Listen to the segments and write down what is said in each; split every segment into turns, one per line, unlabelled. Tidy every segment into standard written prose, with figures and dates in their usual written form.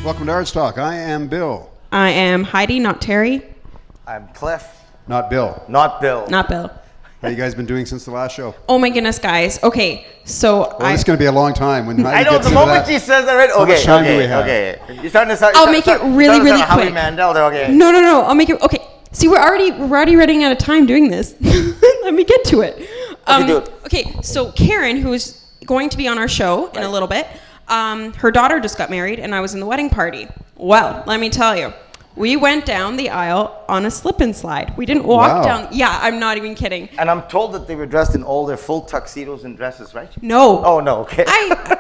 Welcome to Arts Talk. I am Bill.
I am Heidi, not Terry.
I'm Cliff.
Not Bill.
Not Bill.
Not Bill.
How you guys been doing since the last show?
Oh my goodness, guys. Okay, so
Well, it's going to be a long time when Heidi
I know,
gets
the
into
moment
that.
she says that, right?
How much time do we have?
Okay. You're starting to start.
I'll make it really, really
Howie
quick.
Mandel there, okay.
No. I'll make it. Okay. See, we're already running out of time doing this. Let me get to it.
Okay, do it.
Okay, so Karen, who is going to be on our show in a little bit, her daughter just got married, and I was in the wedding party. Well, let me tell you. We went down the aisle on a slip and slide. We didn't walk down. Yeah, I'm not even kidding.
And I'm told that they were dressed in all their full tuxedos and dresses, right?
No.
Oh, no, okay.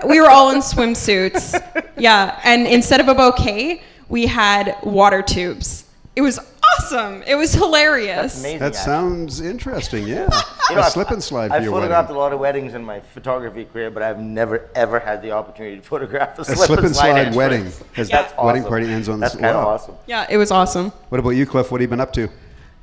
We were all in swimsuits. Yeah, and instead of a bouquet, we had water tubes. It was awesome. It was hilarious.
That's amazing.
That sounds interesting, yeah.
You know,
a slip and slide for
I've
your
photographed
wedding.
a lot of weddings in my photography career, but I've never, ever had the opportunity to photograph a
A slip and slide
entrance.
wedding.
That's awesome.
Wedding party ends on this.
That's kind of
Wow.
awesome.
Yeah, it was awesome.
What about you, Cliff? What have you been up to?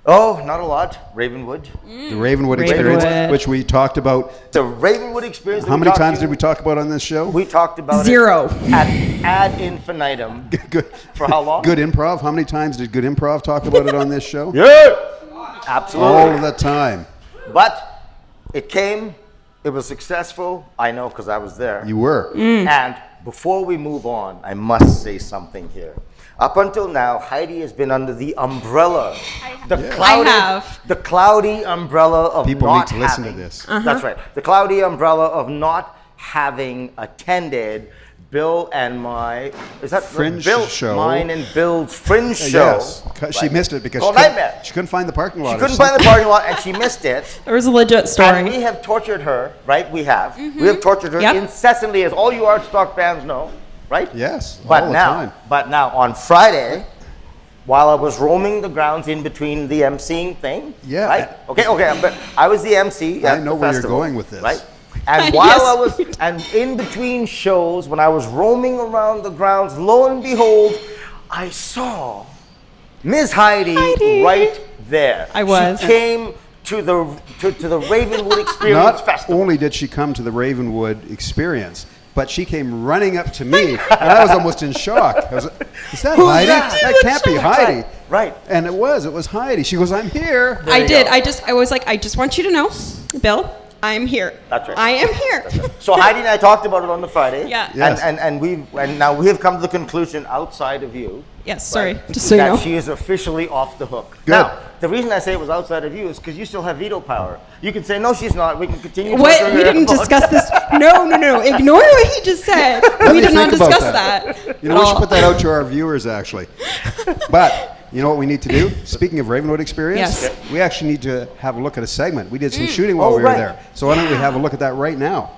Oh, not a lot. Ravenwood.
The Ravenwood experience,
Ravenwood.
which we talked about.
The Ravenwood experience.
How many times did we talk about on this show?
We talked about
Zero.
it ad infinitum.
Good.
For how long?
Good improv. How many times did Good Improv talk about it on this show?
Yeah. Absolutely.
All the time.
But it came. It was successful. I know because I was there.
You were.
And before we move on, I must say something here. Up until now, Heidi has been under the umbrella, the cloudy umbrella of
People
not
need to listen
having,
to this.
That's right. The cloudy umbrella of not having attended Bill and my
Fringe
Bill,
show.
Mine and Bill's fringe show.
Yes. She missed it because
Called Nightmare.
she couldn't find the parking lot.
She couldn't find the parking lot, and she missed it.
There was a legit
And
story.
we have tortured her, right? We have. We have tortured her
Yep.
incessantly, as all you Art Stock fans know, right?
Yes.
But
all the
now,
time.
on Friday, while I was roaming the grounds in between the emceeing thing,
Yeah.
right? Okay, but I was the MC.
I
at
know
the
where you're
festival,
going with this.
right? And
Yes.
and in between shows, when I was roaming around the grounds, lo and behold, I saw Ms. Heidi. Right there.
I was.
She came to the Ravenwood Experience
Not
Festival.
only did she come to the Ravenwood experience, but she came running up to me, and I was almost in shock. I was, is that
Who's
Heidi?
that?
That can't be Heidi.
Right.
And it was Heidi. She goes, I'm here.
I
you
did.
go.
I was like, I just want you to know, Bill, I am here.
That's right.
I am here.
So Heidi and I talked about it on the Friday.
Yeah.
Yes.
And now we have come to the conclusion outside of you.
Yes, sorry.
right,
Just so you
that
know.
she is officially off the hook.
Good.
Now, the reason I say it was outside of you is because you still have veto power. You can say, no, she's not. We can continue.
What?
torturing
We
her
didn't
about-
discuss this. No. Ignore what he just said.
Let
We
me
did not
think about
discuss that.
You know, we should put that out to our viewers, actually. But you know what we need to do? Speaking of Ravenwood experience,
Yes.
we actually need to have a look at a segment. We did some shooting while
Oh,
we were
right.
there. So why don't we have a look at that right now?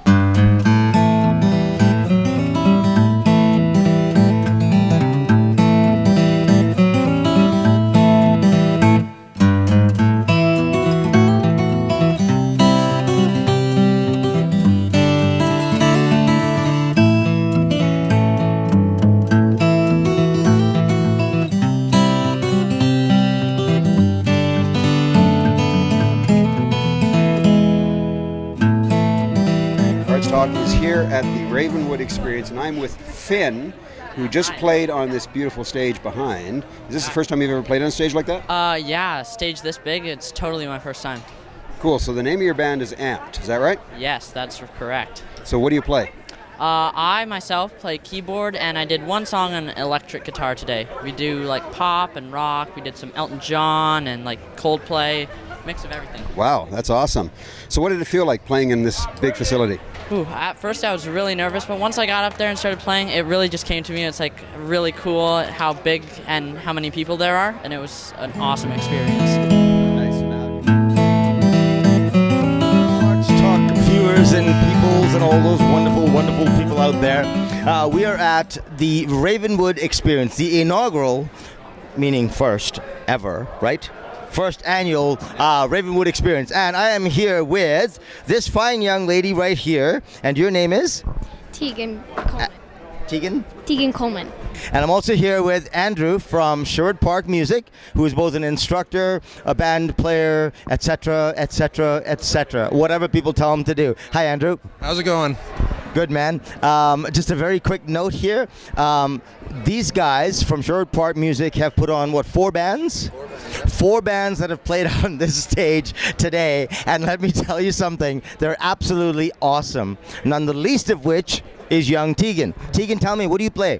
Arts Talk is here at the Ravenwood experience, and I'm with Finn, who just played on this beautiful stage behind. Is this the first time you've ever played on a stage like that?
Yeah, stage this big, it's totally my first time.
Cool. So the name of your band is Amped. Is that right?
Yes, that's correct.
So what do you play?
I myself play keyboard, and I did one song on electric guitar today. We do like pop and rock. We did some Elton John and like Coldplay, mix of everything.
Wow, that's awesome. So what did it feel like playing in this big facility?
Ooh, at first I was really nervous, but once I got up there and started playing, it really just came to me. It's like really cool how big and how many people there are, and it was an awesome experience.
Arts Talk viewers and peoples and all those wonderful, wonderful people out there. We are at the Ravenwood Experience, the inaugural, meaning first ever, right? First annual Ravenwood Experience. And I am here with this fine young lady right here. And your name is?
Teigan Coleman.
Teigan?
Teigan Coleman.
And I'm also here with Andrew from Sherwood Park Music, who is both an instructor, a band player, etc., etc., etc., whatever people tell him to do. Hi, Andrew.
How's it going?
Good, man. Just a very quick note here. These guys from Sherwood Park Music have put on, what, 4 bands? 4 bands that have played on this stage today. And let me tell you something, they're absolutely awesome. None the least of which is young Teigan. Teigan, tell me, what do you play?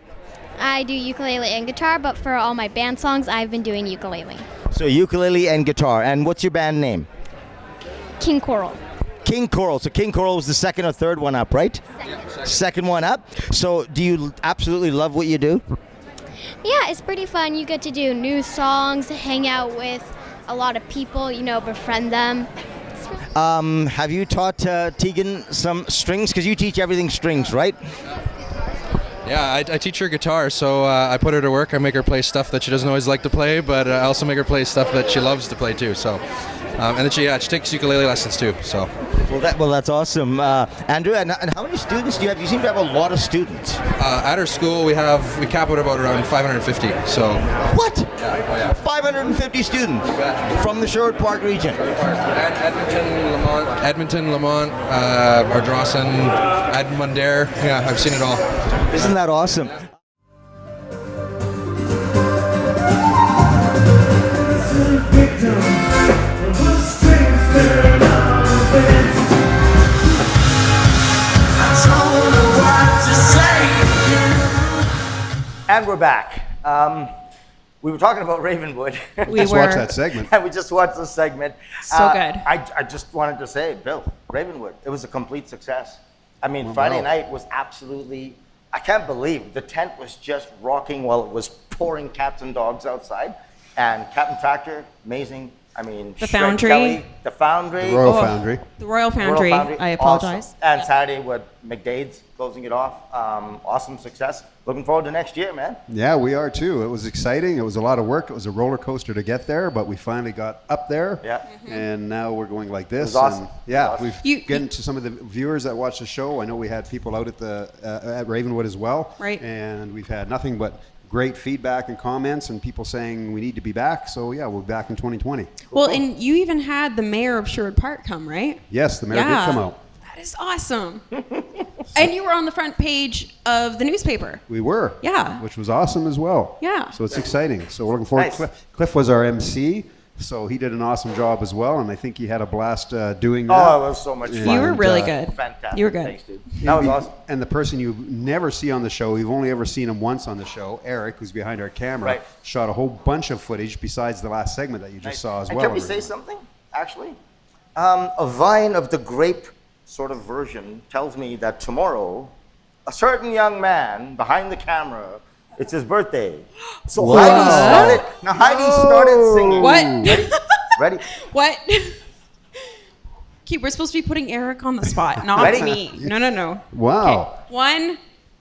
I do ukulele and guitar, but for all my band songs, I've been doing ukulele.
So ukulele and guitar. And what's your band name?
King Coral.
King Coral. So King Coral was the second or third one up, right? Second one up. So do you absolutely love what you do?
Yeah, it's pretty fun. You get to do new songs, hang out with a lot of people, befriend them.
Have you taught Teigan some strings? Because you teach everything strings, right?
Yeah, I teach her guitar, so I put her to work. I make her play stuff that she doesn't always like to play, but I also make her play stuff that she loves to play too. So, and then she takes ukulele lessons too. So.
Well, that's awesome, Andrew. And how many students do you have? You seem to have a lot of students.
At our school, we cap it about around 550. So.
What?
Yeah.
550 students from the Sherwood Park region.
Edmonton, Lamont, Ardrossan, Edmondaire. Yeah, I've seen it all.
Isn't that awesome? And we're back. We were talking about Ravenwood.
We
Just
were.
watch that segment.
And we just watched this segment.
So good.
I just wanted to say, Bill, Ravenwood, it was a complete success. I mean,
Oh,
Friday
wow.
night was absolutely, I can't believe the tent was just rocking while it was pouring cats and dogs outside. And Captain Tractor, amazing. I mean,
The
Shred
Foundry.
Kelly, the Foundry.
The Royal
Oh.
Foundry.
The Royal Foundry. I apologize.
Awesome. And Saturday with McDade's closing it off. Awesome success. Looking forward to next year, man.
Yeah, we are too. It was exciting. It was a lot of work. It was a roller coaster to get there, but we finally got up there.
Yeah.
And now we're going like this.
It was awesome.
And yeah,
It was awesome.
we've gotten to some of the viewers that watch the show. I know we had people out at the at Ravenwood as well.
Right.
And we've had nothing but great feedback and comments and people saying we need to be back. So yeah, we're back in 2020.
Well, and you even had the mayor of Sherwood Park come, right?
Yes, the mayor did come out.
That is awesome. And you were on the front page of the newspaper.
We were.
Yeah.
Which was awesome as well.
Yeah.
So it's exciting. So we're looking forward.
Nice.
Cliff was our MC, so he did an awesome job as well, and I think he had a blast doing that.
Oh, it was so much fun.
You were really
And,
good.
Fantastic.
You were good.
Thanks, dude. That was awesome.
And the person you never see on the show, you've only ever seen him once on the show, Eric, who's behind our camera,
Right.
shot a whole bunch of footage besides the last segment that you just
Nice.
saw as
And
well.
can we say something, actually? A vine of the grape sort of version tells me that tomorrow, a certain young man behind the camera, it's his birthday. So
Wow.
Heidi started singing.
What?
Ready?
What? Keep. We're supposed to be putting Eric on the spot, not
Ready?
me. No.
Wow.
Okay. 1,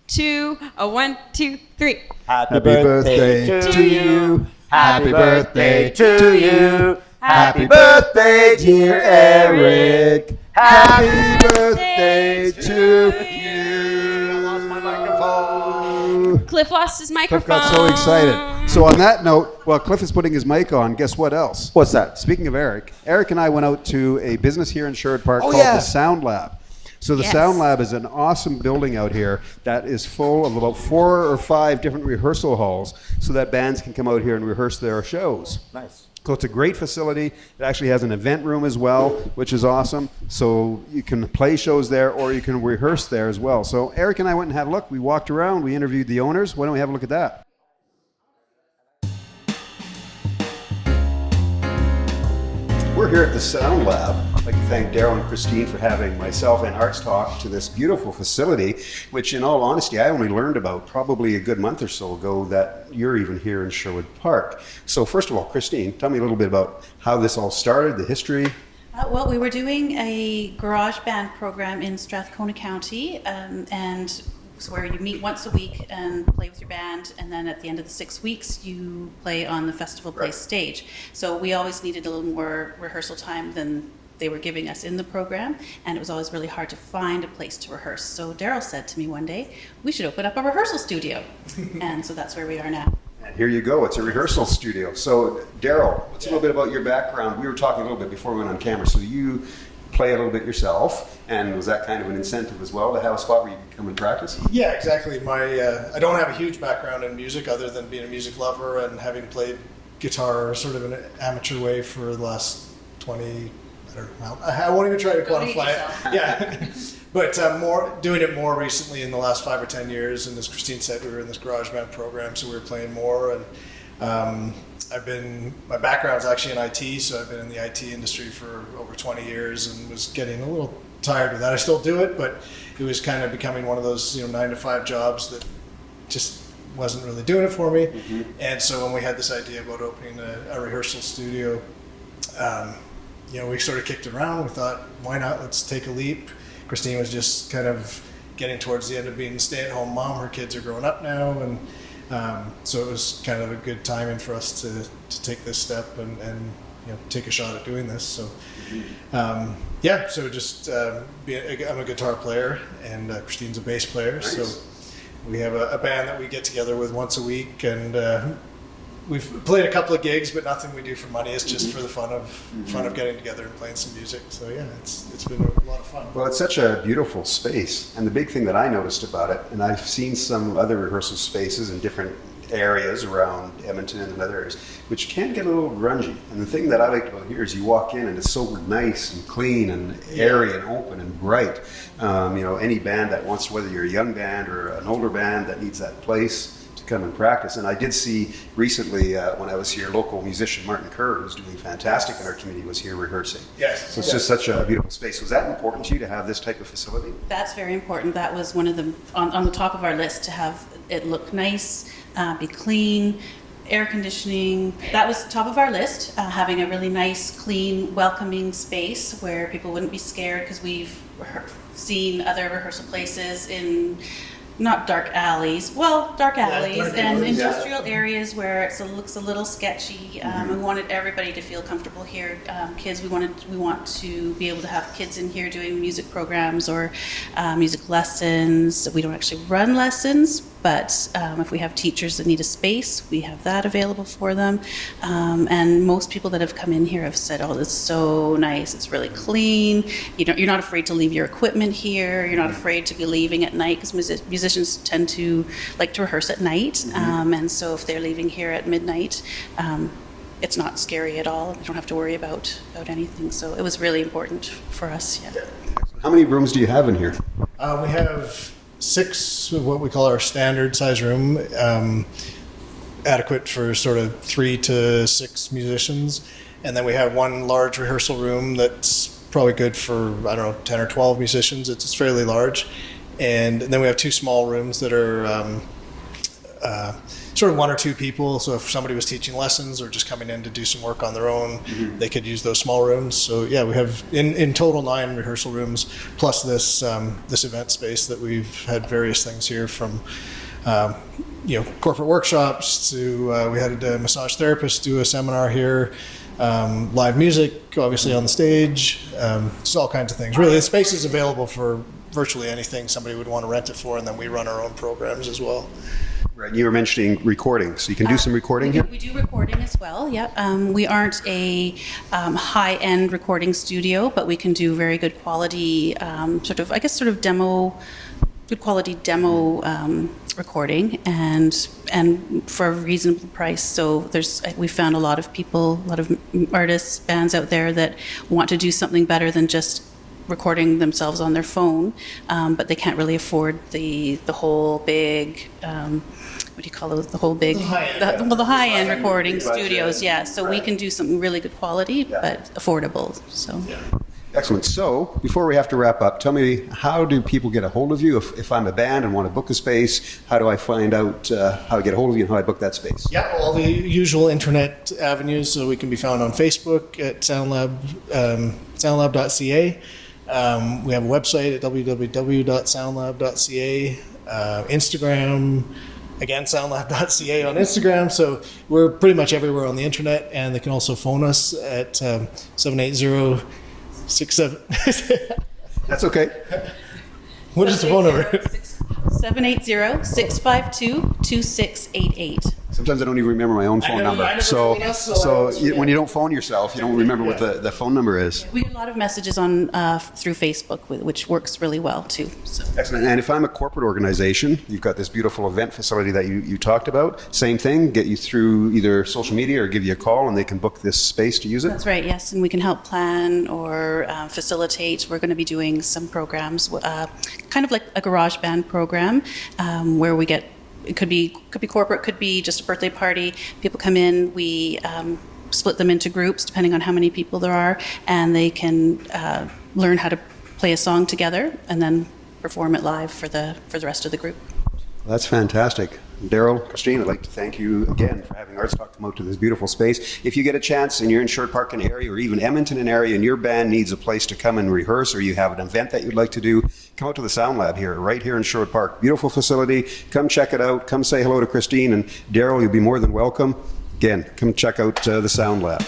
2, 1, 2, 3.
Happy
birthday to you.
Happy birthday to you. Happy birthday, dear Eric.
Happy birthday to you. I lost my microphone.
Cliff lost his
Cliff
microphone.
got so excited. So on that note, while Cliff is putting his mic on, guess what else?
What's that?
Speaking of Eric, Eric and I went out to a business here in Sherwood Park called
yeah.
the Soundlab. So the
Yes.
Soundlab is an awesome building out here that is full of about 4 or 5 different rehearsal halls so that bands can come out here and rehearse their shows.
Nice.
So it's a great facility. It actually has an event room as well, which is awesome. So you can play shows there or you can rehearse there as well. So Eric and I went and had a look. We walked around. We interviewed the owners. Why don't we have a look at that? We're here at the Sound Lab. I'd like to thank Darryl and Christine for having myself and Arts talk to this beautiful facility, which in all honesty, I only learned about probably a good month or so ago that you're even here in Sherwood Park. So first of all, Christine, tell me a little bit about how this all started, the history.
Well, we were doing a garage band program in Strathcona County, and it's where you meet once a week and play with your band, and then at the end of the 6 weeks, you play on the Festival Place stage. So we always needed a little more rehearsal time than they were giving us in the program, and it was always really hard to find a place to rehearse. So Darryl said to me one day, we should open up a rehearsal studio. And so that's where we are now.
And here you go, it's a rehearsal studio. So Darryl, what's a little bit about your background? We were talking a little bit before we went on camera. So you play a little bit yourself, and was that kind of an incentive as well to have a spot where you could come and practice?
Yeah, exactly. I don't have a huge background in music other than being a music lover and having played guitar sort of in an amateur way for the last 20, I don't know, I won't even try to quantify it. Yeah. But doing it more recently in the last 5 or 10 years, and as Christine said, we were in this garage band program, so we were playing more. And my background's actually in IT, so I've been in the IT industry for over 20 years, and was getting a little tired of that. I still do it, but it was kind of becoming one of those 9-to-5 jobs that just wasn't really doing it for me. Mm-hmm. And so when we had this idea about opening a rehearsal studio, we sort of kicked it around. We thought, why not? Let's take a leap. Christine was just kind of getting towards the end of being a stay-at-home mom. Her kids are growing up now, and so it was kind of a good timing for us to take this step and take a shot at doing this. So I'm a guitar player, and Christine's a bass player. Nice. So we have a band that we get together with once a week, and we've played a couple of gigs, but nothing we do for money. It's just for the fun of getting together and playing some music. So yeah, it's been a lot of fun.
Well, it's such a beautiful space, and the big thing that I noticed about it, and I've seen some other rehearsal spaces in different areas around Edmonton and other areas, which can get a little grungy. And the thing that I liked about here is you walk in and it's so nice and clean and airy and open and bright. Any band that wants, whether you're a young band or an older band that needs that place to come and practice. And I did see recently when I was here, local musician Martin Kerr, who's doing fantastic in our community, was here rehearsing.
Yes.
So it's just such a beautiful space. Was that important to you to have this type of facility?
That's very important. That was one of the on the top of our list, to have it look nice, be clean, air conditioning. That was top of our list, having a really nice, clean, welcoming space where people wouldn't be scared, because we've seen other rehearsal places in dark alleys and industrial areas where it looks a little sketchy. We wanted everybody to feel comfortable here. Kids, we want to be able to have kids in here doing music programs or music lessons. We don't actually run lessons, but if we have teachers that need a space, we have that available for them. And most people that have come in here have said, "Oh, it's so nice. It's really clean. You're not afraid to leave your equipment here. You're not afraid to be leaving at night," because musicians tend to like to rehearse at night. And so if they're leaving here at midnight, it's not scary at all. They don't have to worry about anything. So it was really important for us. Yeah.
How many rooms do you have in here?
We have 6 of what we call our standard size room, adequate for sort of 3 to 6 musicians. And then we have one large rehearsal room that's probably good for, 10 or 12 musicians. It's fairly large. And then we have 2 small rooms that are sort of 1 or 2 people. So if somebody was teaching lessons or just coming in to do some work on their own, they could use those small rooms. So yeah, we have in total 9 rehearsal rooms, plus this event space that we've had various things here from corporate workshops to we had a massage therapist do a seminar here, live music obviously on the stage, just all kinds of things. Really, the space is available for virtually anything somebody would want to rent it for, and then we run our own programs as well.
Right, you were mentioning recording, so you can do some recording here?
We do recording as well, yeah. We aren't a high-end recording studio, but we can do very good quality, good quality demo recording, and for a reasonable price. So we found a lot of people, a lot of artists, bands out there that want to do something better than just recording themselves on their phone, but they can't really afford the whole big, what do you call those? The whole big, the high-end recording studios. Yeah, so we can do something really good quality, but affordable. So. Yeah.
Excellent. So before we have to wrap up, tell me, how do people get a hold of you? If I'm a band and want to book a space, how do I find out how to get a hold of you and how I book that space?
Yeah, all the usual internet avenues. So we can be found on Facebook at Soundlab, soundlab.ca. We have a website at www.soundlab.ca. Instagram, again, soundlab.ca on Instagram. So we're pretty much everywhere on the internet, and they can also phone us at 780-67.
That's okay.
What is the phone number?
780-652-2688.
Sometimes I don't even remember my own phone number. When you don't phone yourself, you don't remember what the phone number is.
We get a lot of messages on through Facebook, which works really well too. So.
Excellent. And if I'm a corporate organization, you've got this beautiful event facility that you talked about. Same thing, get you through either social media or give you a call and they can book this space to use it?
That's right, yes. And we can help plan or facilitate. We're going to be doing some programs, kind of like a garage band program, where we get, it could be corporate, could be just a birthday party. People come in, we split them into groups depending on how many people there are, and they can learn how to play a song together and then perform it live for the rest of the group.
That's fantastic. Darryl, Christine, I'd like to thank you again for having Arts Talk come out to this beautiful space. If you get a chance and you're in Sherwood Park and area or even Edmonton and area and your band needs a place to come and rehearse or you have an event that you'd like to do, come out to the Soundlab here, right here in Sherwood Park. Beautiful facility. Come check it out. Come say hello to Christine and Darryl. You'll be more than welcome. Again, come check out the Soundlab.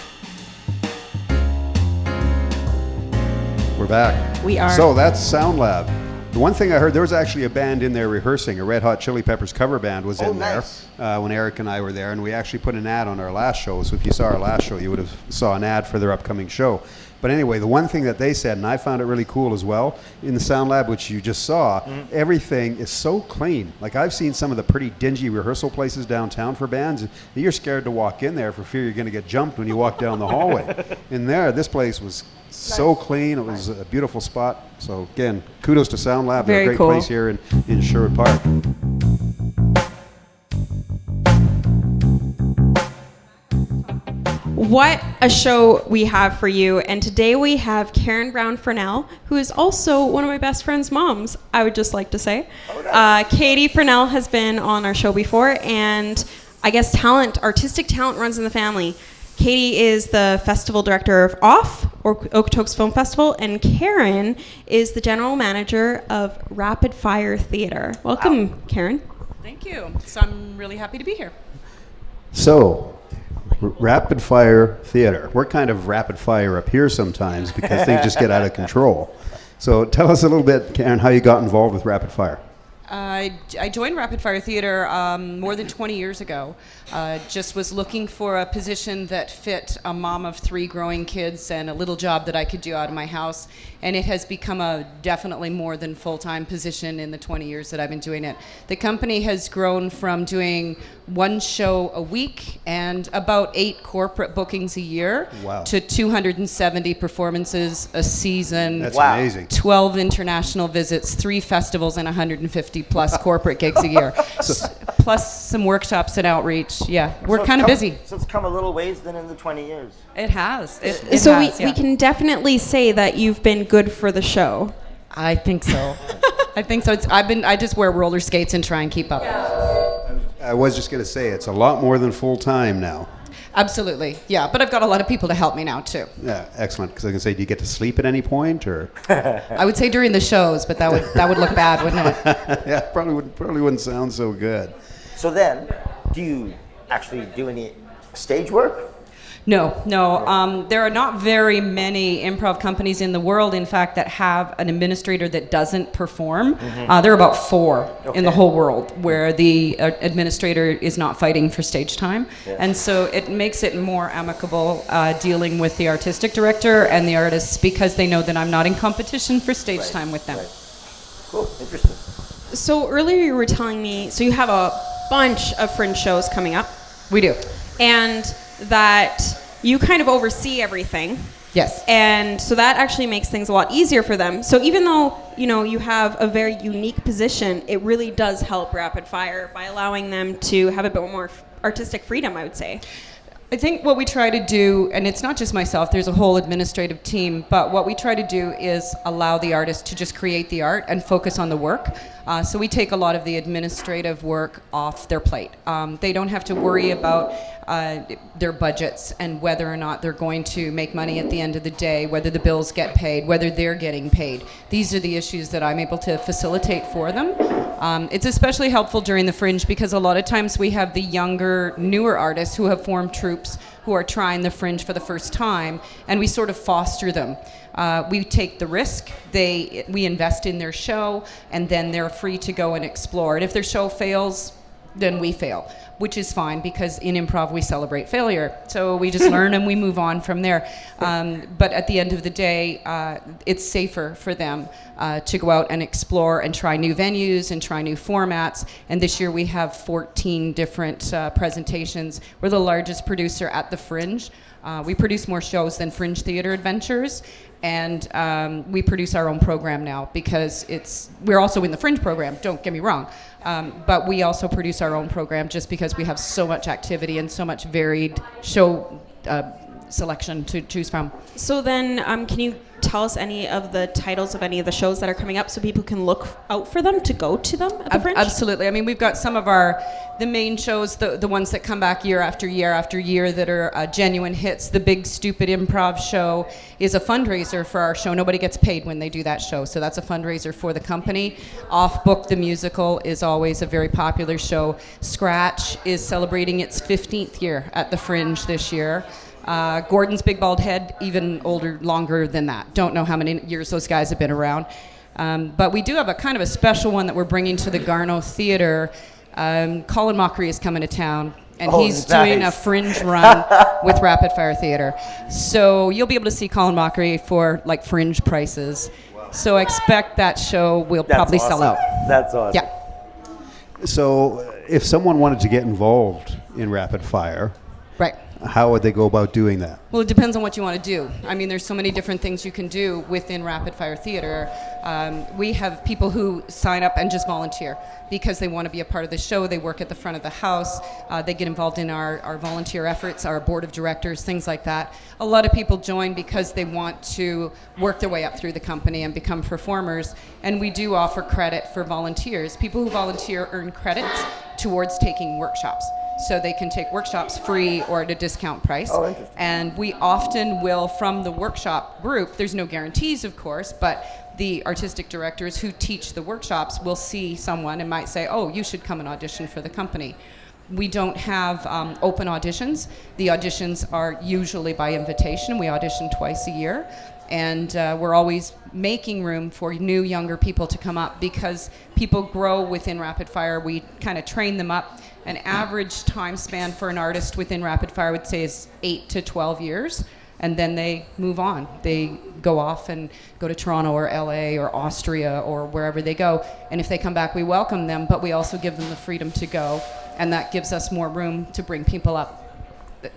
We're back.
We are.
So that's Soundlab. The one thing I heard, there was actually a band in there rehearsing. A Red Hot Chili Peppers cover band was in
nice.
there when Eric and I were there, and we actually put an ad on our last show. So if you saw our last show, you would have saw an ad for their upcoming show. But anyway, the one thing that they said, and I found it really cool as well, in the Soundlab, which you just saw, everything is so clean. Like I've seen some of the pretty dingy rehearsal places downtown for bands, and you're scared to walk in there for fear you're going to get jumped when you walk down the hallway. In there, this place was so clean. It was a beautiful spot. So again, kudos to Soundlab. They're a great place here in Sherwood Park.
What a show we have for you. And today we have Karen Brown Fournell, who is also one of my best friend's moms, I would just like to say. Katie Fournell has been on our show before, and I guess artistic talent runs in the family. Katie is the festival director of OFF, or Okotoks Film Festival, and Karen is the general manager of Rapidfire Theatre. Welcome, Karen.
Thank you. So I'm really happy to be here.
So, Rapidfire Theatre. We're kind of rapid fire up here sometimes because things just get out of control. So tell us a little bit, Karen, how you got involved with Rapidfire.
I joined Rapidfire Theatre more than 20 years ago. Just was looking for a position that fit a mom of 3 growing kids and a little job that I could do out of my house. And it has become a definitely more than full-time position in the 20 years that I've been doing it. The company has grown from doing 1 show a week and about 8 corporate bookings a year to 270 performances a season.
That's amazing.
12 international visits, 3 festivals, and 150 plus corporate gigs a year. Plus some workshops and outreach. Yeah, we're kind of busy.
So it's come a little ways then in the 20 years.
It has.
We can definitely say that you've been good for the show.
I think so. I think so. I just wear roller skates and try and keep up.
I was just going to say, it's a lot more than full time now.
Absolutely, yeah. But I've got a lot of people to help me now too.
Yeah, excellent. Because I can say, do you get to sleep at any point, or?
I would say during the shows, but that would look bad, wouldn't it?
Yeah, probably wouldn't sound so good.
So then, do you actually do any stage work?
No. There are not very many improv companies in the world, in fact, that have an administrator that doesn't perform. There are about 4 in the whole world where the administrator is not fighting for stage time. Yeah. And so it makes it more amicable dealing with the artistic director and the artists because they know that I'm not in competition for stage time with them.
Right. Cool, interesting.
So earlier you were telling me, so you have a bunch of fringe shows coming up.
We do.
And that you kind of oversee everything.
Yes.
And so that actually makes things a lot easier for them. So even though, you have a very unique position, it really does help Rapidfire by allowing them to have a bit more artistic freedom, I would say.
I think what we try to do, and it's not just myself, there's a whole administrative team, but what we try to do is allow the artist to just create the art and focus on the work. So we take a lot of the administrative work off their plate. They don't have to worry about their budgets and whether or not they're going to make money at the end of the day, whether the bills get paid, whether they're getting paid. These are the issues that I'm able to facilitate for them. It's especially helpful during the Fringe because a lot of times we have the younger, newer artists who have formed troupes who are trying the Fringe for the first time, and we sort of foster them. We take the risk, we invest in their show, and then they're free to go and explore. And if their show fails, then we fail. which is fine because in improv we celebrate failure. So we just learn and we move on from there. But at the end of the day, it's safer for them to go out and explore and try new venues and try new formats. And this year we have 14 different presentations. We're the largest producer at the Fringe. We produce more shows than Fringe Theatre Adventures, and we produce our own program now because we're also in the Fringe program, don't get me wrong, but we also produce our own program just because we have so much activity and so much varied show selection to choose from.
So then, can you tell us any of the titles of any of the shows that are coming up so people can look out for them to go to them at the Fringe?
Absolutely. I mean, we've got some of the main shows, the ones that come back year after year after year that are genuine hits. The Big Stupid Improv Show is a fundraiser for our show. Nobody gets paid when they do that show, so that's a fundraiser for the company. Off Book the Musical is always a very popular show. Scratch is celebrating its 15th year at the Fringe this year. Gordon's Big Bald Head, even longer than that. Don't know how many years those guys have been around. But we do have a kind of a special one that we're bringing to the Garneau Theatre. Colin Mockery is coming to town, and he's doing a Fringe run with Rapidfire Theatre. So you'll be able to see Colin Mockery for like Fringe prices. So I expect that show will probably sell out.
That's awesome.
Yeah.
So if someone wanted to get involved in Rapidfire,
Right.
how would they go about doing that?
Well, it depends on what you want to do. I mean, there's so many different things you can do within Rapidfire Theatre. We have people who sign up and just volunteer because they want to be a part of the show. They work at the front of the house. They get involved in our volunteer efforts, our board of directors, things like that. A lot of people join because they want to work their way up through the company and become performers. And we do offer credit for volunteers. People who volunteer earn credits towards taking workshops. So they can take workshops free or at a discount price.
Oh, interesting.
And we often will, from the workshop group, there's no guarantees, of course, but the artistic directors who teach the workshops will see someone and might say, oh, you should come and audition for the company. We don't have open auditions. The auditions are usually by invitation. We audition twice a year. And we're always making room for new, younger people to come up because people grow within Rapidfire. We kind of train them up. An average time span for an artist within Rapidfire, I would say, is 8 to 12 years. And then they move on. They go off and go to Toronto or LA or Austria or wherever they go. And if they come back, we welcome them, but we also give them the freedom to go. And that gives us more room to bring people up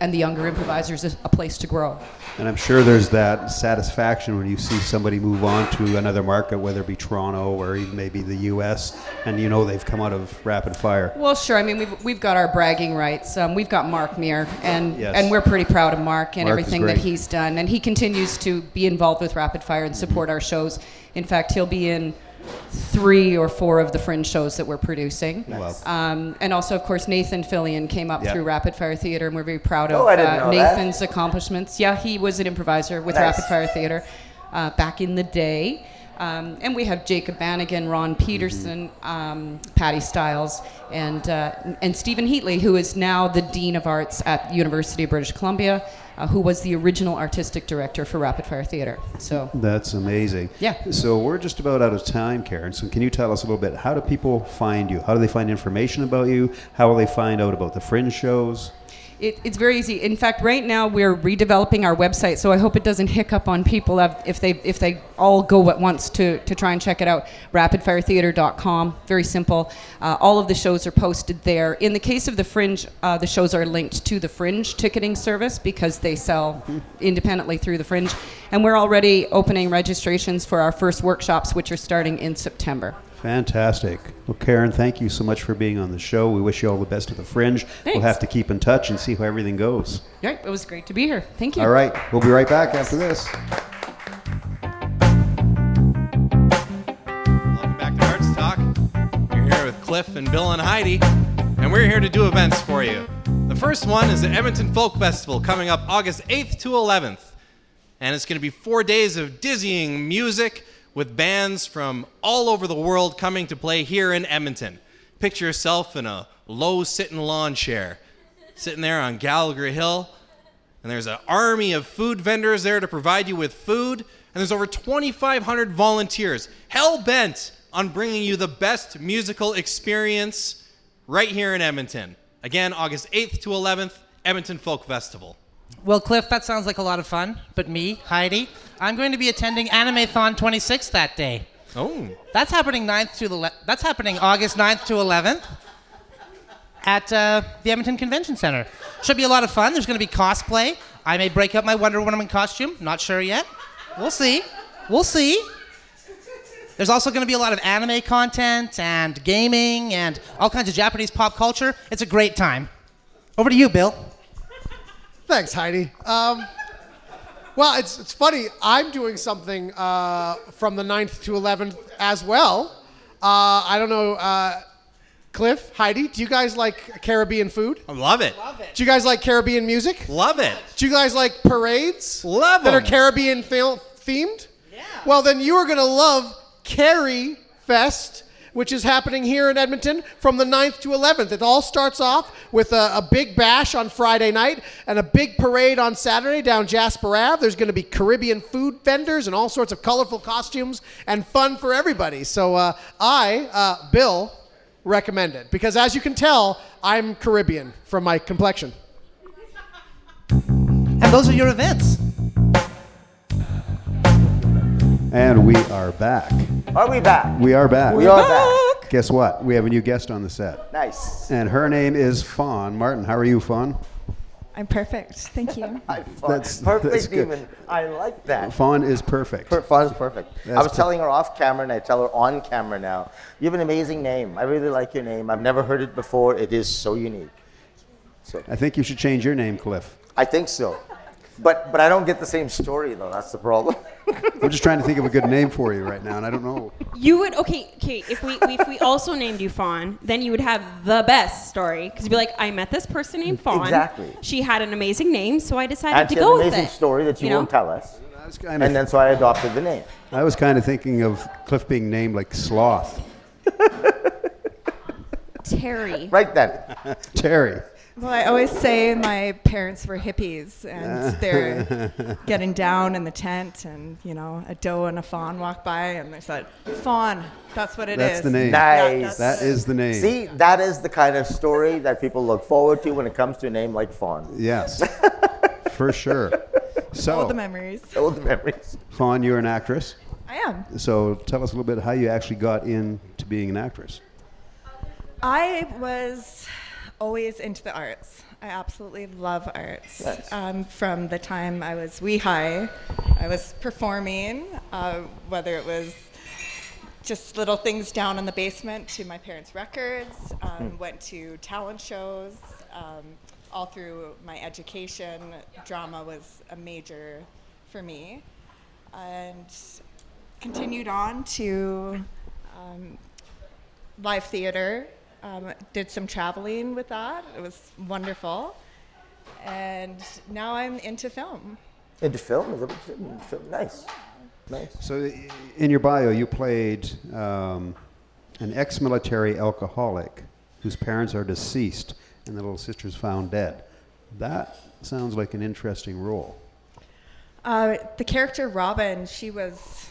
and the younger improvisers a place to grow.
And I'm sure there's that satisfaction when you see somebody move on to another market, whether it be Toronto or even maybe the U.S., and you know they've come out of Rapidfire.
Well, sure. I mean, we've got our bragging rights. We've got Mark Meir, and
Yes.
and we're pretty proud of Mark and
Mark is
everything that
great.
he's done. And he continues to be involved with Rapidfire and support our shows. In fact, he'll be in 3 or 4 of the Fringe shows that we're producing.
Wow.
And also, of course, Nathan Fillion came up
Yeah.
through Rapidfire Theatre, and we're very proud of
Oh, I didn't know that.
Nathan's accomplishments. Yeah, he was an improviser with
Nice.
Rapidfire Theatre back in the day. And we have Jacob Bannigan, Ron Peterson, Patty Stiles, and Stephen Heatley, who is now the Dean of Arts at the University of British Columbia, who was the original artistic director for Rapidfire Theatre. So
That's amazing.
Yeah.
So we're just about out of time, Karen. So can you tell us a little bit, how do people find you? How do they find information about you? How will they find out about the Fringe shows?
It's very easy. In fact, right now we're redeveloping our website, so I hope it doesn't hiccup on people if they all go at once to try and check it out. Rapidfiretheatre.com, very simple. All of the shows are posted there. In the case of the Fringe, the shows are linked to the Fringe ticketing service because they sell independently through the Fringe. And we're already opening registrations for our first workshops, which are starting in September.
Fantastic. Well, Karen, thank you so much for being on the show. We wish you all the best at the Fringe. We'll
Thanks.
have to keep in touch and see how everything goes.
Right, it was great to be here. Thank you.
All right. We'll be right back after this.
Welcome back to Arts Talk. You're here with Cliff and Bill and Heidi, and we're here to do events for you. The first one is the Edmonton Folk Festival coming up August 8th to 11th. And it's going to be 4 days of dizzying music with bands from all over the world coming to play here in Edmonton. Picture yourself in a low sitting lawn chair, sitting there on Gallagher Hill, and there's an army of food vendors there to provide you with food, and there's over 2,500 volunteers hell-bent on bringing you the best musical experience right here in Edmonton. Again, August 8th to 11th, Edmonton Folk Festival.
Well, Cliff, that sounds like a lot of fun. But me, Heidi, I'm going to be attending Animathon 26 that day.
Oh.
That's happening That's happening August 9th to 11th at the Edmonton Convention Center. Should be a lot of fun. There's going to be cosplay. I may break out my Wonder Woman costume. Not sure yet. We'll see. We'll see. There's also going to be a lot of anime content and gaming and all kinds of Japanese pop culture. It's a great time. Over to you, Bill.
Thanks, Heidi. Well, it's funny. I'm doing something from the 9th to 11th as well. I don't know, Cliff, Heidi, do you guys like Caribbean food?
I love it.
Do you guys like Caribbean music?
Love it.
Do you guys like parades?
Love
that
them.
are Caribbean themed? Yeah. Well, then you are going to love Carry Fest, which is happening here in Edmonton from the 9th to 11th. It all starts off with a big bash on Friday night and a big parade on Saturday down Jasper Ave. There's going to be Caribbean food vendors and all sorts of colorful costumes and fun for everybody. So Bill, recommend it. Because as you can tell, I'm Caribbean from my complexion.
And those are your events.
And we are back.
Are we back?
We are back.
We are back.
Guess what? We have a new guest on the set.
Nice.
And her name is Fawn. Martin, how are you, Fawn?
I'm perfect. Thank you.
That's
Perfect
good.
even. I like that.
Fawn is perfect.
Fawn is perfect.
That's
I was telling her off camera, and I tell her on camera now. You have an amazing name. I really like your name. I've never heard it before. It is so unique. So
I think you should change your name, Cliff.
I think so. But I don't get the same story, though. That's the problem.
I'm just trying to think of a good name for you right now, and I don't know.
You would okay. If we also named you Fawn, then you would have the best story because you'd be like, I met this person named Fawn.
Exactly.
She had an amazing name, so I decided
And
to
she had
go
an
with
amazing
it.
story that you won't tell us.
And
then so I adopted the name.
I was kind of thinking of Cliff being named like Sloth.
Terry.
Right then.
Terry.
Well, I always say my parents were hippies, and they're getting down in the tent, and a doe and a fawn walk by, and they said, "Fawn." That's what it is.
That's the name.
Nice.
That is the name.
See, that is the kind of story that people look forward to when it comes to a name like Fawn.
Yes, for sure. So,
All the memories.
All the memories.
Fawn, you're an actress.
I am.
So tell us a little bit how you actually got into being an actress.
I was always into the arts. I absolutely love arts.
Nice.
From the time I was wee high, I was performing, whether it was just little things down in the basement to my parents' records, went to talent shows, all through my education. Drama was a major for me, and continued on to live theater. Did some traveling with that. It was wonderful. And now I'm into film.
Into film? Is that what you said? Nice. Nice.
So in your bio, you played an ex-military alcoholic whose parents are deceased and the little sister's found dead. That sounds like an interesting role.
The character Robin, she was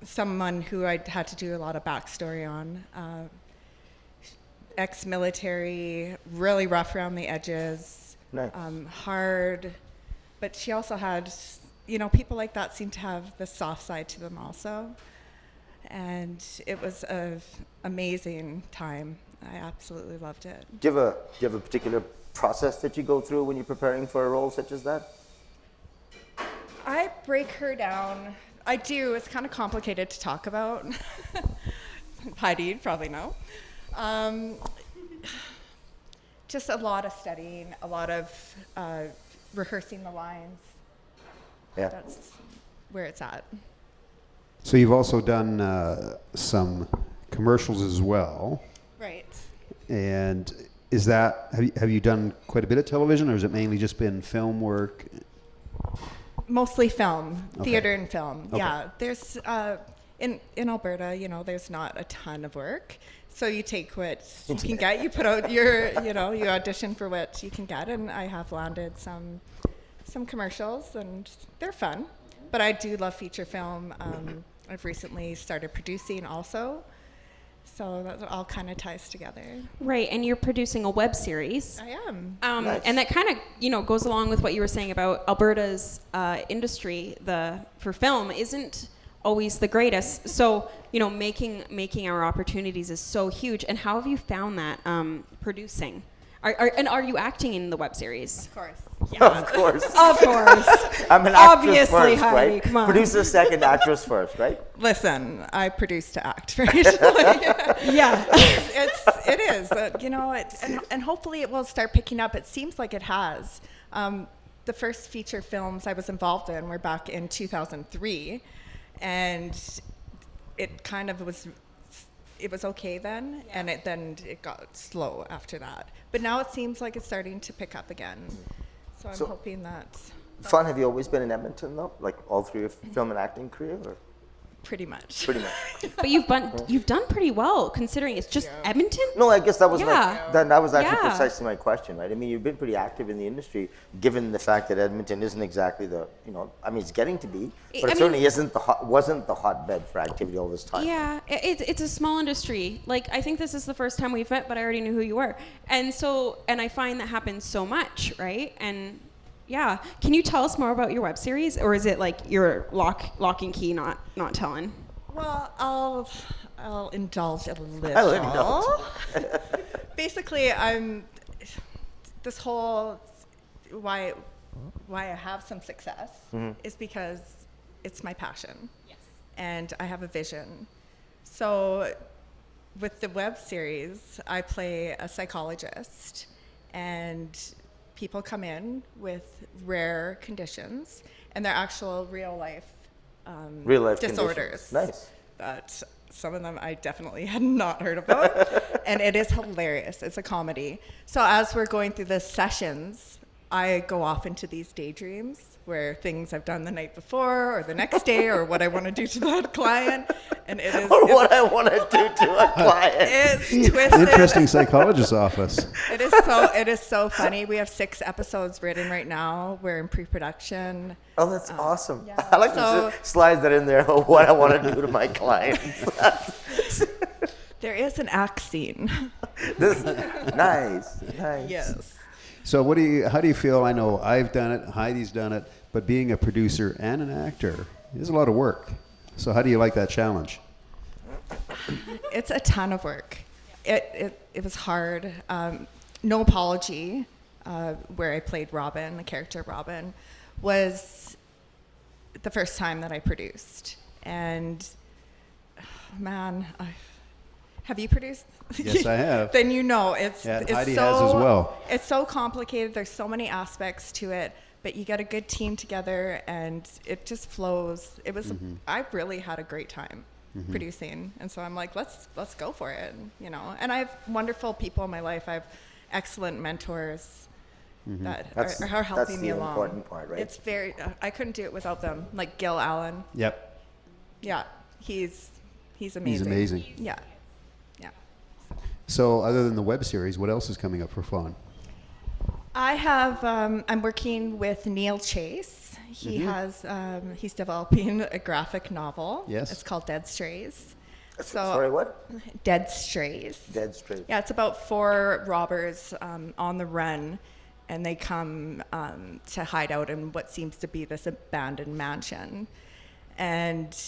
someone who I had to do a lot of backstory on. Ex-military, really rough around the edges,
nice.
Hard, but she also had, people like that seem to have the soft side to them also. And it was an amazing time. I absolutely loved it.
Do you have a particular process that you go through when you're preparing for a role such as that?
I break her down. I do. It's kind of complicated to talk about. Heidi, you'd probably know. Just a lot of studying, a lot of rehearsing the lines.
Yeah.
That's where it's at.
So you've also done some commercials as well.
Right.
And is that, have you done quite a bit of television, or has it mainly just been film work?
Mostly film,
Okay.
theater and film.
Okay.
Yeah, there's in Alberta, there's not a ton of work. So you take what you can get. You put out your, you audition for what you can get, and I have landed some commercials, and they're fun. But I do love feature film. I've recently started producing also, So that all kind of ties together.
Right, and you're producing a web series.
I am.
Nice.
And that kind of, goes along with what you were saying about Alberta's industry for film isn't always the greatest. So, making our opportunities is so huge. And how have you found that producing? Are you acting in the web series?
Of course.
Of course.
Of course.
I'm an actress
Obviously,
first,
Heidi,
right?
come on.
Producer second, actress first, right?
Listen, I produce to act, right?
Yeah.
It is. And hopefully it will start picking up. It seems like it has. The first feature films I was involved in were back in 2003, and it kind of was. It was okay then, and then it got slow after that. But now it seems like it's starting to pick up again. So I'm hoping that.
Fun, have you always been in Edmonton though? Like all through your film and acting career? Or?
Pretty much.
Pretty much.
But you've done pretty well considering it's just Edmonton.
No, I guess that was
Yeah.
that was actually
Yeah.
precisely my question, right? I mean, you've been pretty active in the industry, given the fact that Edmonton isn't exactly it's getting to be, but it certainly wasn't the hotbed for activity all this time.
Yeah, it's a small industry. Like, I think this is the first time we've met, but I already knew who you were, and I find that happens so much, right? And yeah, can you tell us more about your web series, or is it like your lock and key, not telling?
Well, I'll indulge a little.
I'll indulge.
Basically, this whole why I have some success is because it's my passion. Yes. And I have a vision. So with the web series, I play a psychologist, and people come in with rare conditions, and they're actual real life disorders.
Conditions. Nice.
That some of them I definitely had not heard about. And it is hilarious. It's a comedy. So as we're going through the sessions, I go off into these daydreams where things I've done the night before or the next day or what I want to do to that client. And it is
what I want to do to a client.
It's twisted.
Interesting psychologist's office.
It is so funny. We have 6 episodes written right now. We're in pre-production.
Oh, that's awesome.
Yeah.
I like to slide that in there, what I want to do to my clients.
There is an act scene.
Nice.
Yes.
So how do you feel? I know I've done it, Heidi's done it, but being a producer and an actor is a lot of work. So how do you like that challenge?
It's a ton of work. It was hard. No Apology, where I played Robin, the character Robin, was the first time that I produced. And man, have you produced?
Yes, I have.
Then you know it's
Heidi
so,
has as well.
It's so complicated. There's so many aspects to it, but you get a good team together, and it just flows. It was. I really had a great time producing, and so I'm like, let's go for it, And I have wonderful people in my life. I have excellent mentors that are helping me along. That's the
important part, right?
It's very. I couldn't do it without them. Like Gil Allen.
Yep.
Yeah, he's amazing.
He's amazing.
Yeah.
So other than the web series, what else is coming up for Fawn?
I have, I'm working with Neil Chase. He has, he's developing a graphic novel.
Yes.
It's called Dead Strays.
Sorry, what?
Dead Strays.
Dead Strays.
Yeah, it's about 4 robbers on the run, and they come to hide out in what seems to be this abandoned mansion. And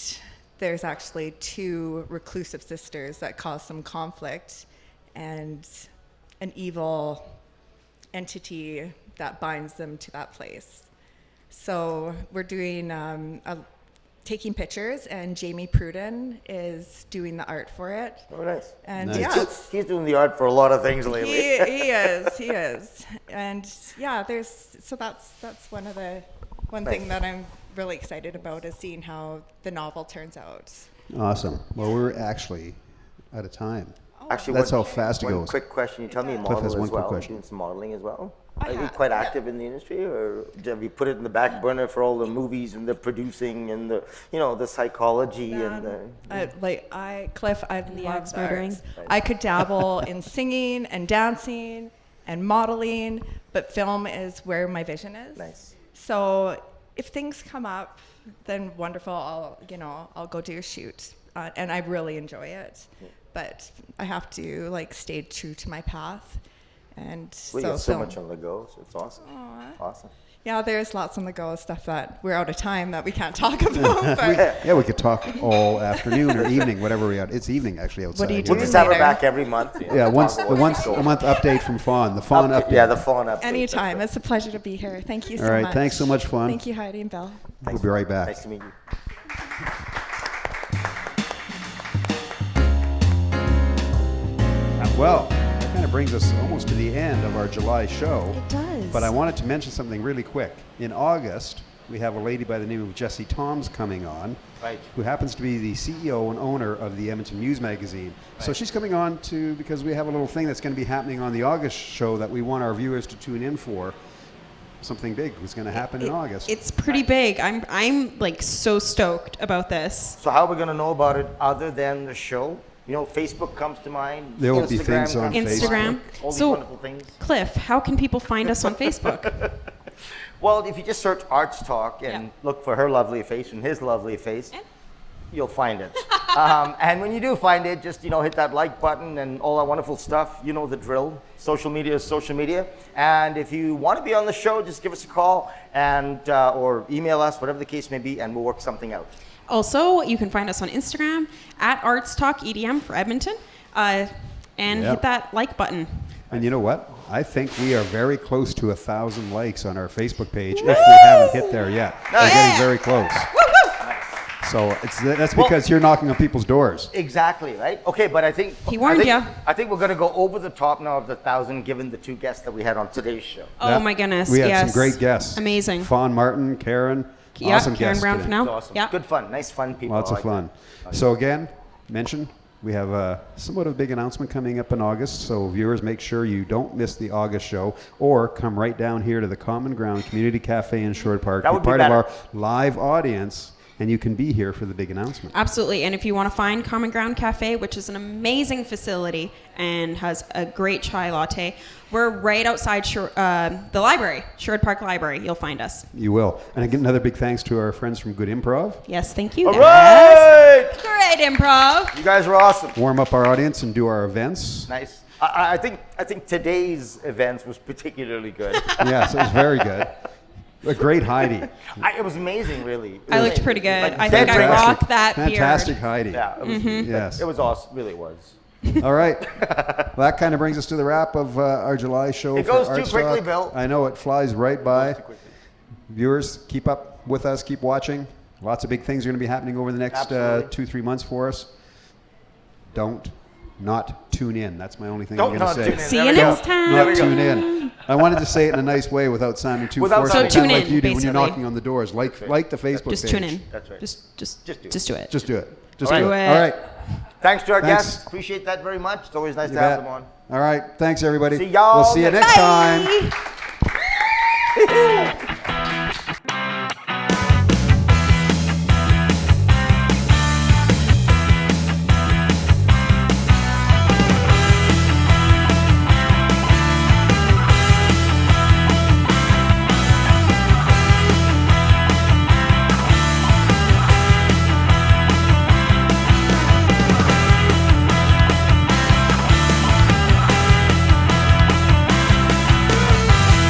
there's actually 2 reclusive sisters that cause some conflict, and an evil entity that binds them to that place. So we're doing taking pictures, and Jamie Pruden is doing the art for it.
Oh, nice.
And
Nice.
yeah,
He's doing the art for a lot of things lately.
he is. And yeah, that's one thing that I'm really excited about is seeing how the novel turns out.
Awesome. Well, we're actually out of time.
Actually,
That's how fast it goes.
One quick question. You tell me you
Cliff has
model
one
as
quick
well.
question.
Doing some modeling as well.
I
Are you
have,
quite active in the industry, or have you put it in the back burner for all the movies and the producing and the psychology and the?
Cliff, I
the
love
axe murdering.
arts. I could dabble in singing and dancing and modeling, but film is where my vision is.
Nice.
So if things come up, then wonderful. I'll go do a shoot, and I really enjoy it.
Yeah.
but I have to like stay true to my path. And
We got so much on the go, so it's awesome. Awesome.
Yeah, there's lots on the go, stuff that we're out of time that we can't talk about. But
Yeah, we could talk all afternoon or evening, whatever we are. It's evening actually outside.
What do you
We'll
do
just have her
later?
back every month.
Yeah, once a month update from Fawn. The Fawn update.
Yeah, the Fawn update.
Anytime. It's a pleasure to be here. Thank you so
All right,
much.
thanks so much, Fawn.
Thank you, Heidi and Bill.
We'll be right back.
Nice to meet you.
Well, that kind of brings us almost to the end of our July show.
It does.
But I wanted to mention something really quick. In August, we have a lady by the name of Jessie Toms coming on,
Right.
who happens to be the CEO and owner of the Edmonton News magazine. So she's coming on because we have a little thing that's going to be happening on the August show that we want our viewers to tune in for. Something big was going to happen in August.
It's pretty big. I'm like so stoked about this.
So how are we going to know about it other than the show? You know, Facebook comes to mind.
There will be
Instagram
things on
comes to
Instagram.
mind, all these
So-
wonderful things.
Cliff, how can people find us on Facebook?
Well, if you just search Arts Talk and
Yeah.
look for her lovely face and his lovely face, you'll find it. And when you do find it, just hit that like button and all that wonderful stuff. You know the drill. Social media is social media. And if you want to be on the show, just give us a call and or email us, whatever the case may be, and we'll work something out.
Also, you can find us on Instagram at Arts Talk EDM for Edmonton, and hit that like button.
And you know what? I think we are very close to 1,000 likes on our Facebook page if we haven't hit there yet. We're getting very close. So that's because you're knocking on people's doors.
Exactly, right? Okay, but I think
He warned ya.
I think we're going to go over the top now of the 1,000, given the two guests that we had on today's show.
Oh my goodness!
We had
yes.
some great guests.
Amazing.
Fawn Martin, Karen.
Yeah,
Awesome
Karen
guests
Brown
today.
Fournell.
Awesome.
Yeah.
Good fun. Nice fun people.
Lots
I
of
like
fun.
it.
So again, mention we have somewhat of a big announcement coming up in August. So viewers, make sure you don't miss the August show, or come right down here to the Common Ground Community Cafe in Sherwood Park.
That
Be
would be
part of
better.
our live audience, and you can be here for the big announcement.
Absolutely. And if you want to find Common Ground Cafe, which is an amazing facility and has a great chai latte, we're right outside the library, Sherwood Park Library. You'll find us.
You will. And again, another big thanks to our friends from Good Improv.
Yes, thank you.
All
guys.
right!
Great improv.
You guys are awesome.
Warm up our audience and do our events.
Nice. I think today's events was particularly good.
Yes, it was very good. A great Heidi.
It was amazing, really.
I looked pretty good.
Like,
I think I
fantastic.
rocked that
Fantastic
beard.
Heidi.
Yeah, it was,
Yes.
it was awesome. Really was.
All right. Well, that kind of brings us to the wrap of our July show.
It
for
goes too
Arts
quickly,
Talk.
Bill.
I know it flies right by.
Too quickly.
Viewers, keep up with us. Keep watching. Lots of big things are going to be happening over the next
Absolutely.
2-3 months for us. Don't not tune in. That's my only thing
Don't
I'm going
not
to
tune
say.
in.
See
There
you
we go.
next time.
There we
Not
go.
tune in. I wanted to say it in a nice way without sounding too
Without
forceful,
sounding
So tune
kind of
in,
like you do when you're
basically.
knocking on the doors. Like the Facebook
Just
page.
tune in.
That's right.
Just
Just do it.
do it.
Just do it. Just
All
do
right.
it. All right.
Thanks to our
Thanks.
guests. Appreciate that very much. It's always nice
You
to have
bet.
them on.
All right. Thanks, everybody.
See y'all
We'll see you
next
next time.
Bye.